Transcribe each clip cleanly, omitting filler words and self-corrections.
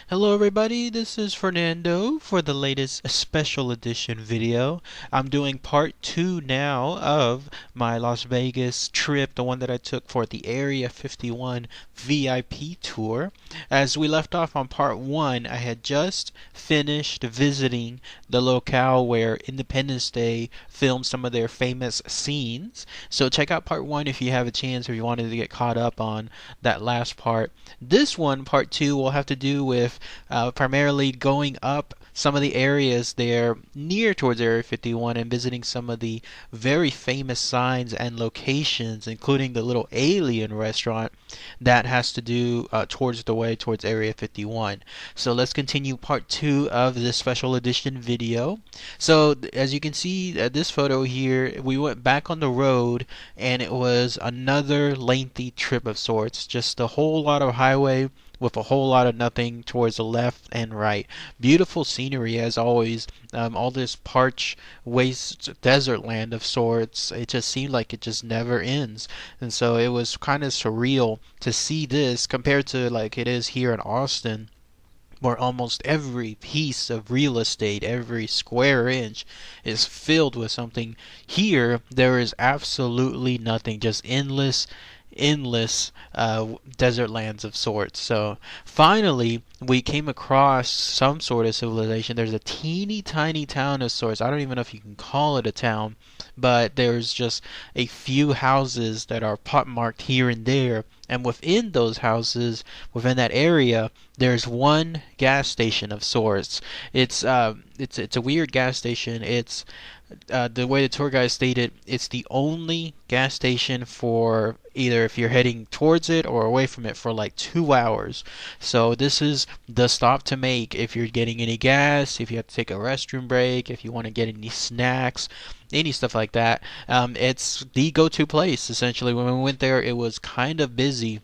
Hello everybody, this is Fernando for the latest special edition video. I'm doing part 2 now of my Las Vegas trip, the one that I took for the Area 51 VIP tour. As we left off on part 1, I had just finished visiting the locale where Independence Day filmed some of their famous scenes. So check out part 1 if you have a chance, if you wanted to get caught up on that last part. This one, part 2, will have to do with primarily going up some of the areas there near towards Area 51 and visiting some of the very famous signs and locations, including the little alien restaurant that has to do towards the way towards Area 51. So let's continue part 2 of this special edition video. So as you can see this photo here, we went back on the road and it was another lengthy trip of sorts, just a whole lot of highway with a whole lot of nothing towards the left and right. Beautiful scenery as always. All this parched waste desert land of sorts. It just seemed like it just never ends. And so it was kind of surreal to see this compared to like it is here in Austin, where almost every piece of real estate, every square inch is filled with something. Here, there is absolutely nothing, just endless desert lands of sorts. So finally, we came across some sort of civilization. There's a teeny tiny town of sorts. I don't even know if you can call it a town, but there's just a few houses that are pockmarked here and there. And within those houses, within that area, there's one gas station of sorts. It's a weird gas station. It's the way the tour guide stated, it's the only gas station for either if you're heading towards it or away from it for like 2 hours. So this is the stop to make if you're getting any gas, if you have to take a restroom break, if you want to get any snacks, any stuff like that. It's the go-to place essentially. When we went there, it was kind of busy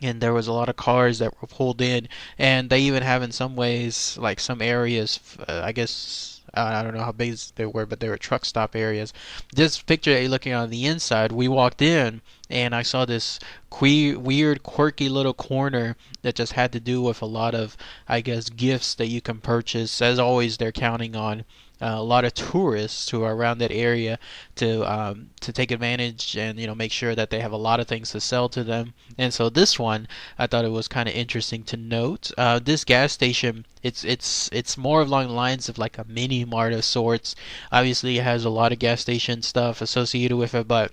and there was a lot of cars that were pulled in, and they even have in some ways like some areas, I guess I don't know how big they were, but they were truck stop areas. This picture that you're looking on the inside, we walked in and I saw this weird, quirky little corner that just had to do with a lot of, I guess, gifts that you can purchase. As always, they're counting on a lot of tourists who are around that area to take advantage and make sure that they have a lot of things to sell to them. And so this one, I thought it was kind of interesting to note. This gas station, it's more along the lines of like a mini mart of sorts. Obviously, it has a lot of gas station stuff associated with it, but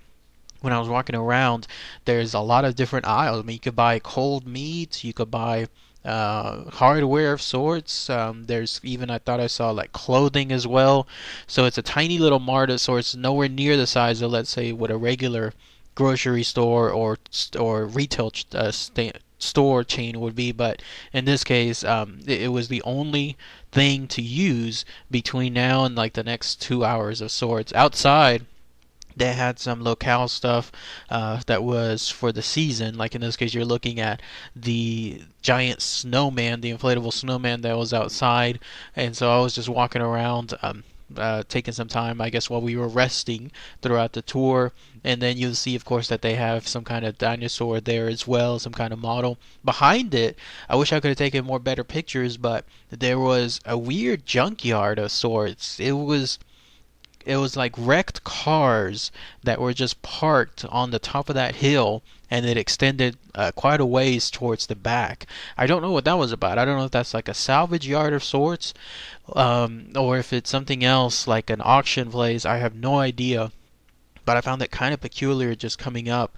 when I was walking around, there's a lot of different aisles. I mean, you could buy cold meat, you could buy hardware of sorts. There's even, I thought I saw like clothing as well. So it's a tiny little mart of sorts, nowhere near the size of, let's say, what a regular grocery store or retail store chain would be. But in this case, it was the only thing to use between now and like the next 2 hours of sorts. Outside, they had some locale stuff that was for the season. Like in this case, you're looking at the giant snowman, the inflatable snowman that was outside. And so I was just walking around, taking some time, I guess, while we were resting throughout the tour. And then you'll see, of course, that they have some kind of dinosaur there as well, some kind of model. Behind it, I wish I could have taken more better pictures, but there was a weird junkyard of sorts. It was like wrecked cars that were just parked on the top of that hill, and it extended quite a ways towards the back. I don't know what that was about. I don't know if that's like a salvage yard of sorts, or if it's something else like an auction place. I have no idea. But I found it kind of peculiar just coming up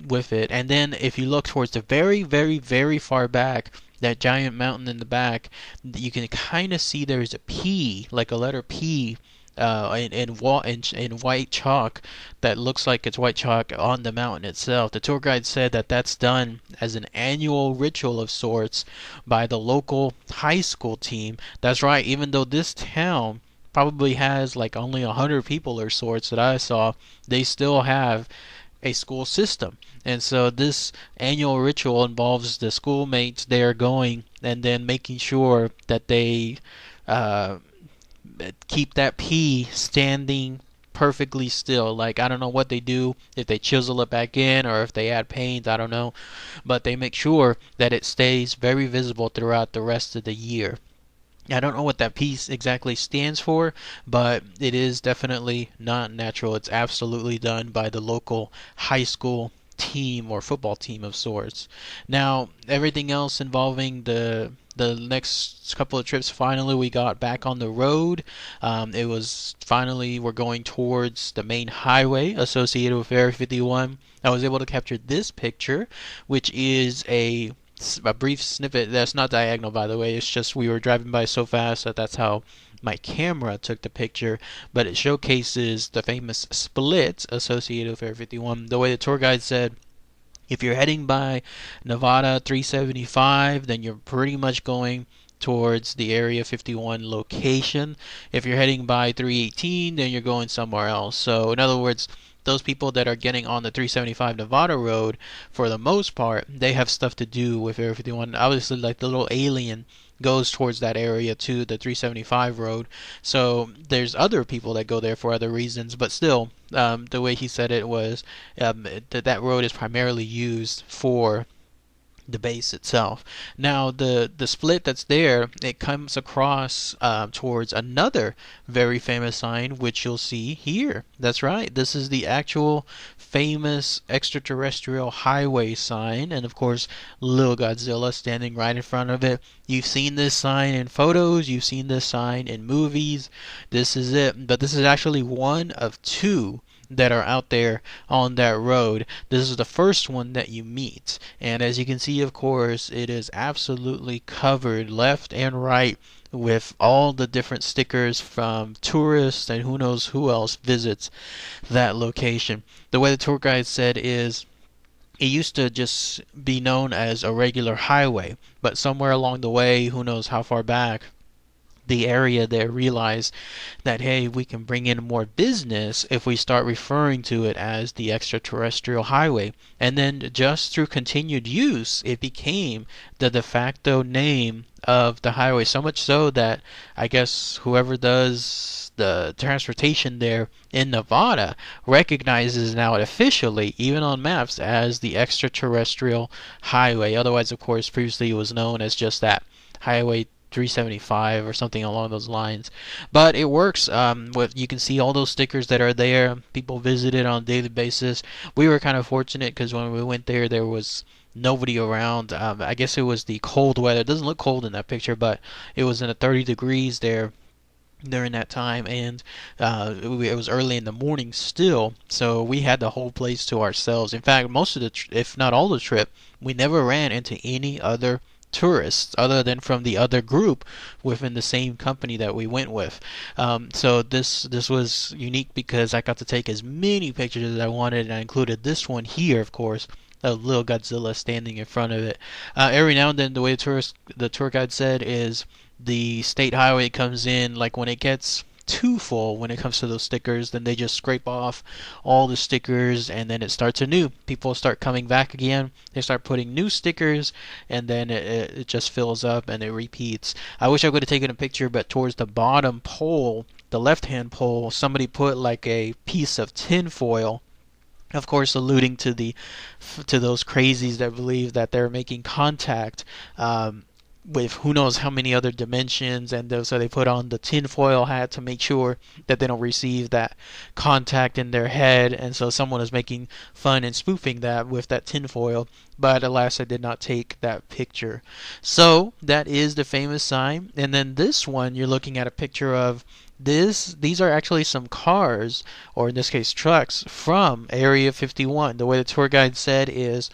with it. And then if you look towards the very, very, very far back, that giant mountain in the back, you can kind of see there's a P, like a letter P, in white chalk that looks like it's white chalk on the mountain itself. The tour guide said that that's done as an annual ritual of sorts by the local high school team. That's right, even though this town probably has like only 100 people or sorts that I saw, they still have a school system. And so this annual ritual involves the schoolmates there going and then making sure that they uh, keep that P standing perfectly still. Like, I don't know what they do, if they chisel it back in or if they add paint, I don't know, but they make sure that it stays very visible throughout the rest of the year. I don't know what that piece exactly stands for, but it is definitely not natural. It's absolutely done by the local high school team or football team of sorts. Now, everything else involving the next couple of trips, finally we got back on the road. It was finally, we're going towards the main highway associated with Area 51. I was able to capture this picture, which is a brief snippet. That's not diagonal, by the way. It's just we were driving by so fast that that's how my camera took the picture, but it showcases the famous split associated with Area 51. The way the tour guide said, if you're heading by Nevada 375, then you're pretty much going towards the Area 51 location. If you're heading by 318, then you're going somewhere else. So in other words, those people that are getting on the 375 Nevada road, for the most part, they have stuff to do with Area 51. Obviously, like the little alien goes towards that area to the 375 road. So there's other people that go there for other reasons, but still, the way he said it was that road is primarily used for the base itself. Now the split that's there, it comes across towards another very famous sign, which you'll see here. That's right, this is the actual famous extraterrestrial highway sign, and of course little Godzilla standing right in front of it. You've seen this sign in photos, you've seen this sign in movies. This is it, but this is actually one of two that are out there on that road. This is the first one that you meet, and as you can see, of course, it is absolutely covered left and right with all the different stickers from tourists and who knows who else visits that location. The way the tour guide said is, it used to just be known as a regular highway, but somewhere along the way, who knows how far back, the area there realized that, hey, we can bring in more business if we start referring to it as the extraterrestrial highway. And then just through continued use, it became the de facto name of the highway, so much so that I guess whoever does the transportation there in Nevada recognizes now officially, even on maps, as the extraterrestrial highway. Otherwise, of course, previously it was known as just that, Highway 375 or something along those lines. But it works. You can see all those stickers that are there. People visit it on a daily basis. We were kind of fortunate because when we went there, there was nobody around. I guess it was the cold weather. It doesn't look cold in that picture, but it was in the 30 degrees there during that time, and it was early in the morning still, so we had the whole place to ourselves. In fact, most of the if not all the trip, we never ran into any other tourists other than from the other group within the same company that we went with. So this was unique because I got to take as many pictures as I wanted, and I included this one here, of course, of little Godzilla standing in front of it. Every now and then, the way the tour guide said is, the state highway comes in, like when it gets too full when it comes to those stickers, then they just scrape off all the stickers and then it starts anew. People start coming back again, they start putting new stickers, and then it just fills up and it repeats. I wish I could have taken a picture, but towards the bottom pole, the left hand pole, somebody put like a piece of tin foil, of course alluding to those crazies that believe that they're making contact with who knows how many other dimensions, and so they put on the tinfoil hat to make sure that they don't receive that contact in their head, and so someone is making fun and spoofing that with that tinfoil, but alas, I did not take that picture. So that is the famous sign, and then this one you're looking at a picture of. These are actually some cars, or in this case trucks, from Area 51. The way the tour guide said is,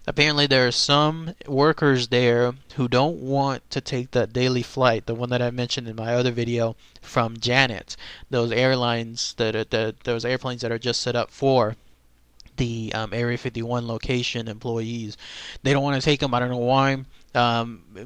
apparently there are some workers there who don't want to take that daily flight, the one that I mentioned in my other video from Janet. Those airlines, those airplanes that are just set up for the Area 51 location employees. They don't want to take them. I don't know why.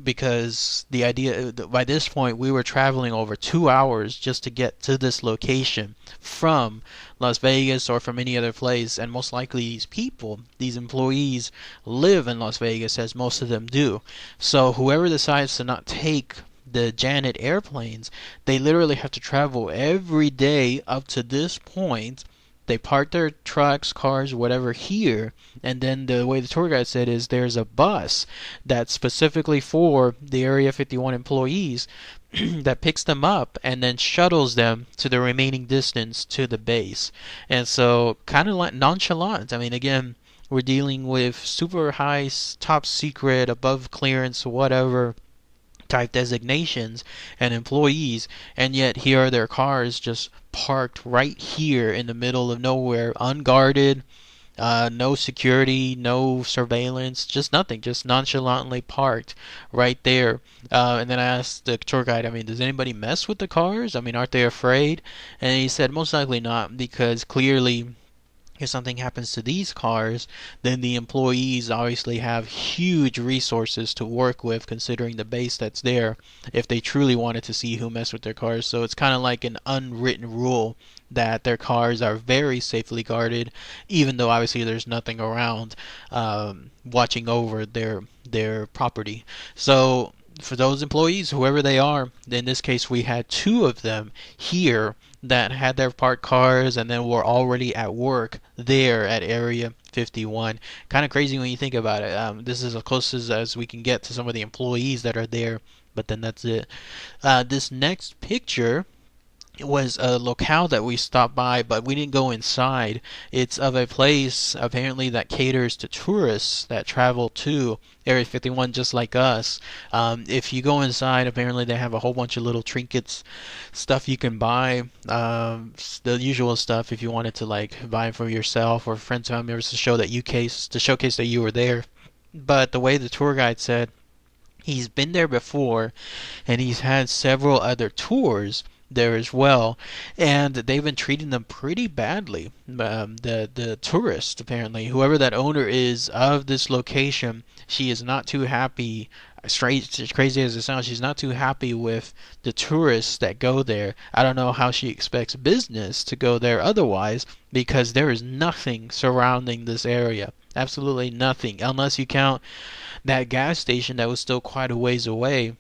Because the idea, by this point, we were traveling over 2 hours just to get to this location from Las Vegas or from any other place, and most likely these people, these employees, live in Las Vegas, as most of them do. So whoever decides to not take the Janet airplanes, they literally have to travel every day up to this point. They park their trucks, cars, whatever here, and then the way the tour guide said is there's a bus that's specifically for the Area 51 employees that picks them up and then shuttles them to the remaining distance to the base. And so, kind of like nonchalant. I mean, again, we're dealing with super high, top secret, above clearance, whatever type designations and employees, and yet here are their cars just parked right here in the middle of nowhere, unguarded, no security, no surveillance, just nothing, just nonchalantly parked right there. And then I asked the tour guide, I mean, does anybody mess with the cars? I mean, aren't they afraid? And he said, most likely not, because clearly if something happens to these cars, then the employees obviously have huge resources to work with considering the base that's there if they truly wanted to see who messed with their cars. So it's kind of like an unwritten rule that their cars are very safely guarded, even though obviously there's nothing around watching over their property. So for those employees, whoever they are, in this case we had two of them here that had their parked cars and then were already at work there at Area 51. Kind of crazy when you think about it. This is as close as we can get to some of the employees that are there, but then that's it. This next picture was a locale that we stopped by, but we didn't go inside. It's of a place apparently that caters to tourists that travel to Area 51 just like us. If you go inside, apparently they have a whole bunch of little trinkets, stuff you can buy, the usual stuff if you wanted to like buy it for yourself or friends and family members to show that to showcase that you were there. But the way the tour guide said, he's been there before and he's had several other tours there as well, and they've been treating them pretty badly. The tourist, apparently, whoever that owner is of this location, she is not too happy. Straight, as crazy as it sounds, she's not too happy with the tourists that go there. I don't know how she expects business to go there otherwise, because there is nothing surrounding this area. Absolutely nothing, unless you count that gas station that was still quite a ways away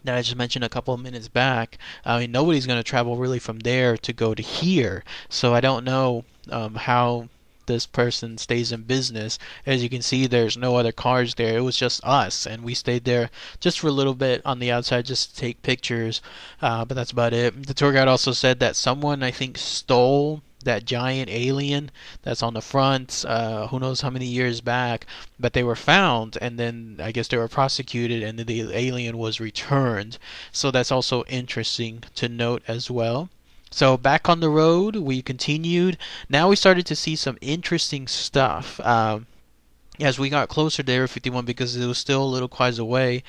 that I just mentioned a couple of minutes back. I mean, nobody's going to travel really from there to go to here. So I don't know how this person stays in business. As you can see, there's no other cars there. It was just us, and we stayed there just for a little bit on the outside just to take pictures. But that's about it. The tour guide also said that someone, I think, stole that giant alien that's on the front, who knows how many years back, but they were found, and then I guess they were prosecuted, and the alien was returned. So that's also interesting to note as well. So back on the road, we continued. Now we started to see some interesting stuff. As we got closer to Area 51, because it was still a little quite away,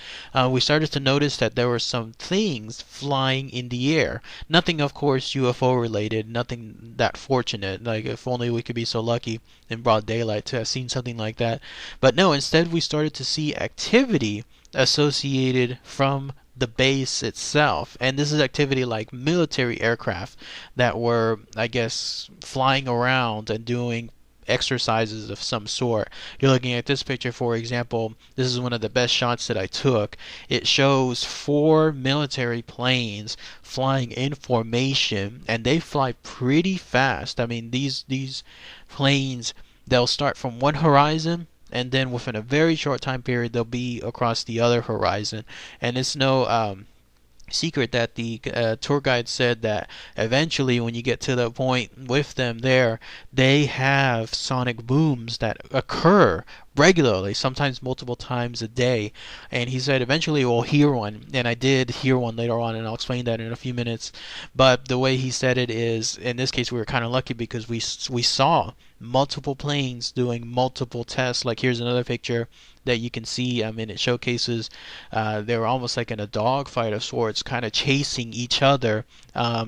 we started to notice that there were some things flying in the air. Nothing, of course, UFO related, nothing that fortunate. Like, if only we could be so lucky in broad daylight to have seen something like that. But no, instead we started to see activity associated from the base itself. And this is activity like military aircraft that were, I guess, flying around and doing exercises of some sort. You're looking at this picture, for example. This is one of the best shots that I took. It shows 4 military planes flying in formation, and they fly pretty fast. I mean, these planes, they'll start from one horizon, and then within a very short time period they'll be across the other horizon. And it's no secret that the tour guide said that eventually when you get to the point with them there, they have sonic booms that occur regularly, sometimes multiple times a day. And he said eventually we'll hear one, and I did hear one later on, and I'll explain that in a few minutes. But the way he said it is, in this case we were kind of lucky because we saw multiple planes doing multiple tests. Like, here's another picture that you can see. I mean, it showcases they were almost like in a dogfight of sorts, kind of chasing each other.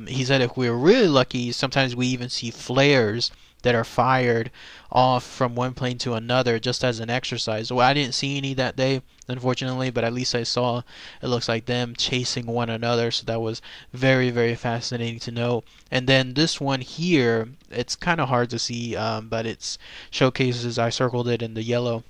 He said if we were really lucky, sometimes we even see flares that are fired off from one plane to another just as an exercise. Well, I didn't see any that day, unfortunately, but at least I saw, it looks like them chasing one another, so that was very, very fascinating to know. And then this one here, it's kind of hard to see, but it's showcases, I circled it in the yellow,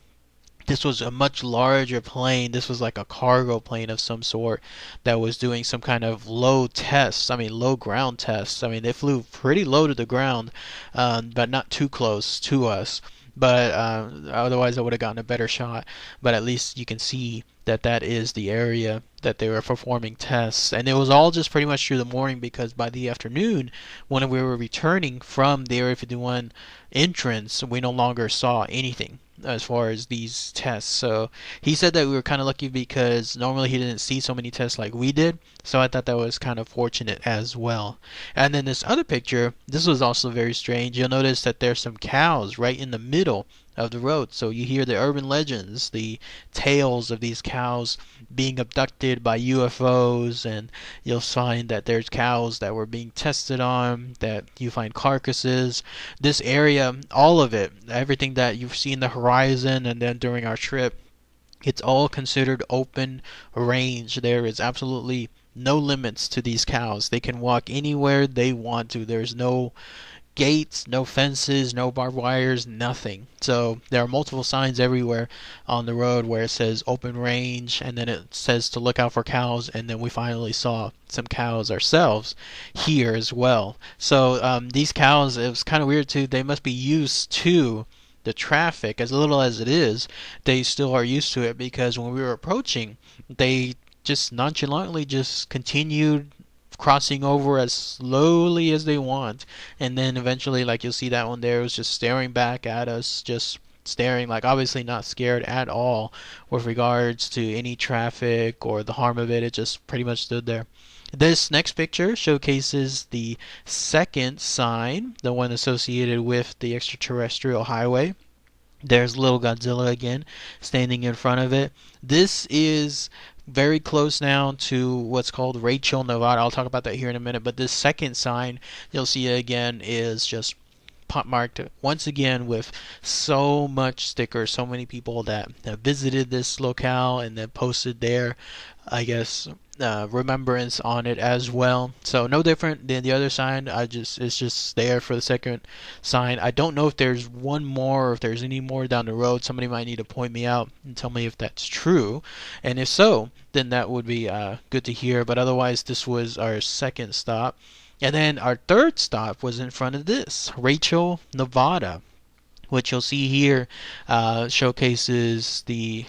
This was a much larger plane. This was like a cargo plane of some sort that was doing some kind of low tests. I mean, low ground tests. I mean, they flew pretty low to the ground, but not too close to us. But otherwise, I would have gotten a better shot. But at least you can see that that is the area that they were performing tests. And it was all just pretty much through the morning, because by the afternoon, when we were returning from the Area 51 entrance, we no longer saw anything as far as these tests. So he said that we were kind of lucky because normally he didn't see so many tests like we did. So I thought that was kind of fortunate as well. And then this other picture, this was also very strange. You'll notice that there's some cows right in the middle of the road. So you hear the urban legends, the tales of these cows being abducted by UFOs, and you'll find that there's cows that were being tested on, that you find carcasses. This area, all of it, everything that you've seen the horizon and then during our trip, it's all considered open range. There is absolutely no limits to these cows. They can walk anywhere they want to. There's no gates, no fences, no barbed wires, nothing. So there are multiple signs everywhere on the road where it says open range, and then it says to look out for cows, and then we finally saw some cows ourselves here as well. So these cows, it was kind of weird too. They must be used to the traffic. As little as it is, they still are used to it, because when we were approaching, they just nonchalantly just continued crossing over as slowly as they want, and then eventually, like you'll see that one there, was just staring back at us, just staring, like obviously not scared at all with regards to any traffic or the harm of it. It just pretty much stood there. This next picture showcases the second sign, the one associated with the extraterrestrial highway. There's little Godzilla again standing in front of it. This is very close now to what's called Rachel, Nevada. I'll talk about that here in a minute. But this second sign, you'll see again, is just pot marked once again with so much stickers, so many people that have visited this locale and then posted their, I guess, remembrance on it as well. So no different than the other sign. It's just there for the second sign. I don't know if there's one more or if there's any more down the road. Somebody might need to point me out and tell me if that's true, and if so, then that would be good to hear. But otherwise, this was our second stop. And then our third stop was in front of this, Rachel, Nevada, which you'll see here showcases the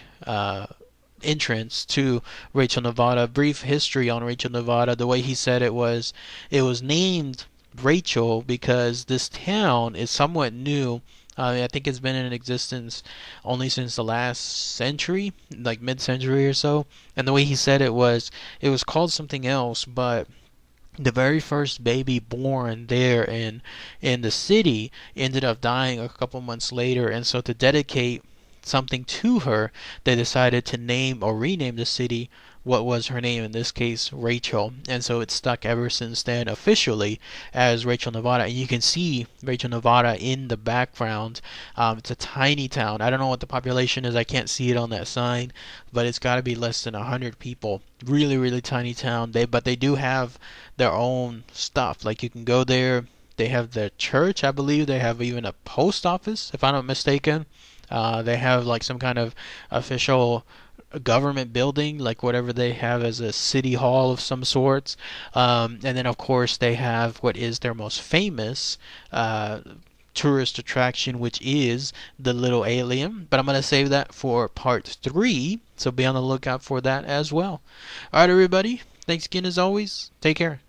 entrance to Rachel, Nevada. Brief history on Rachel, Nevada. The way he said it was named Rachel because this town is somewhat new. I think it's been in existence only since the last century, like mid-century or so. And the way he said it was called something else, but the very first baby born there in the city ended up dying a couple months later, and so to dedicate something to her, they decided to name or rename the city what was her name, in this case Rachel, and so it's stuck ever since then officially as Rachel, Nevada. And you can see Rachel, Nevada in the background. It's a tiny town. I don't know what the population is, I can't see it on that sign, but it's got to be less than 100 people. Really, really tiny town. But they do have their own stuff. Like you can go there. They have their church, I believe. They have even a post office, if I'm not mistaken. They have like some kind of official government building, like whatever they have as a city hall of some sorts. And then of course they have what is their most famous tourist attraction, which is the little alien. But I'm going to save that for part 3, so be on the lookout for that as well. Alright everybody, thanks again as always. Take care.